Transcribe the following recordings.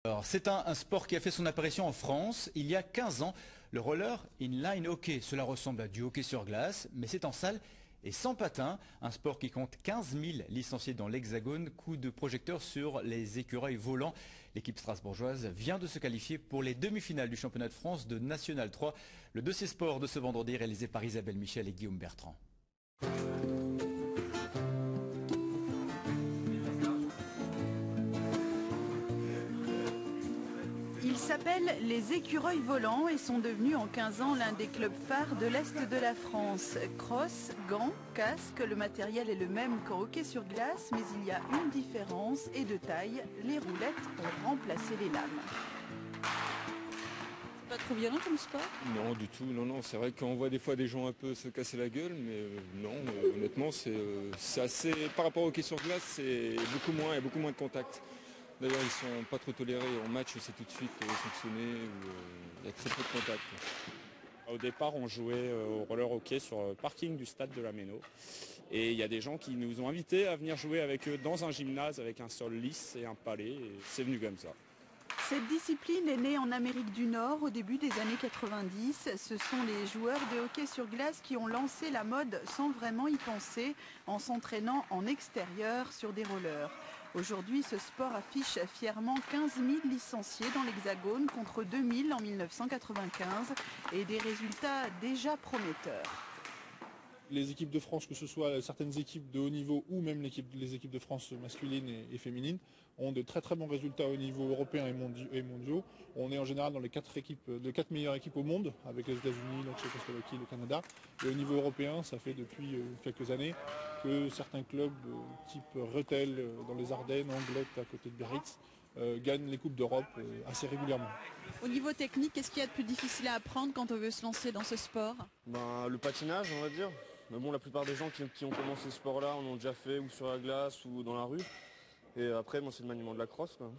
Alors, c'est un sport qui a fait son apparition en France il y a 15 ans, le roller inline hockey. Cela ressemble à du hockey sur glace, mais c'est en salle et sans patin. Un sport qui compte 15 000 licenciés dans l'Hexagone. Coup de projecteur sur les écureuils volants. L'équipe strasbourgeoise vient de se qualifier pour les demi-finales du championnat de France de National 3. Le dossier sport de ce vendredi réalisé par Isabelle Michel et Guillaume Bertrand. Ils s'appellent les écureuils volants et sont devenus en 15 ans l'un des clubs phares de l'Est de la France. Crosse, gants, casque, le matériel est le même qu'au hockey sur glace, mais il y a une différence et de taille, les roulettes ont remplacé les lames. Pas trop violent comme sport? Non, du tout. Non, c'est vrai qu'on voit des fois des gens un peu se casser la gueule, mais non, honnêtement, c'est assez. Par rapport au hockey sur glace, c'est beaucoup moins, il y a beaucoup moins de contact. D'ailleurs, ils sont pas trop tolérés. En match, c'est tout de suite sanctionné. Il y a très peu de contact. Au départ, on jouait au roller hockey sur le parking du stade de la Méno. Et il y a des gens qui nous ont invités à venir jouer avec eux dans un gymnase avec un sol lisse et un palais. Et c'est venu comme ça. Cette discipline est née en Amérique du Nord au début des années 90. Ce sont les joueurs de hockey sur glace qui ont lancé la mode sans vraiment y penser, en s'entraînant en extérieur sur des rollers. Aujourd'hui, ce sport affiche fièrement 15 000 licenciés dans l'Hexagone contre 2 000 en 1995 et des résultats déjà prometteurs. Les équipes de France, que ce soit certaines équipes de haut niveau ou même les équipes de France masculines et féminines, ont de très très bons résultats au niveau européen et mondiaux. On est en général dans les 4 meilleures équipes au monde, avec les États-Unis, la Tchécoslovaquie, le Canada. Et au niveau européen, ça fait depuis quelques années que certains clubs type Rethel dans les Ardennes, Anglette à côté de Biarritz, gagnent les Coupes d'Europe assez régulièrement. Au niveau technique, qu'est-ce qu'il y a de plus difficile à apprendre quand on veut se lancer dans ce sport? Le patinage, on va dire. Mais bon, la plupart des gens qui ont commencé ce sport-là en ont déjà fait ou sur la glace ou dans la rue. Et après, moi, c'est le maniement de la crosse, quoi.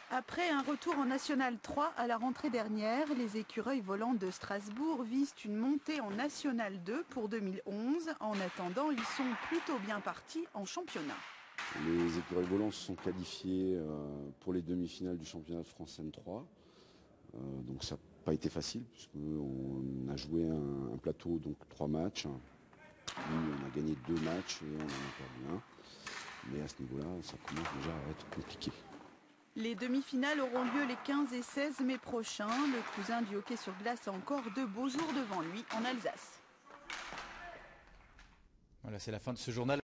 Après un retour en National 3 à la rentrée dernière, les écureuils volants de Strasbourg visent une montée en National 2 pour 2011. En attendant, ils sont plutôt bien partis en championnat. Les écureuils volants se sont qualifiés pour les demi-finales du championnat de France N3. Donc ça n'a pas été facile puisqu'on a joué un plateau, donc 3 matchs. On a gagné 2 matchs et on en a perdu un. Mais à ce niveau-là, ça commence déjà à être compliqué. Les demi-finales auront lieu les 15 et 16 mai prochains. Le cousin du hockey sur glace a encore de beaux jours devant lui en Alsace. Voilà, c'est la fin de ce journal.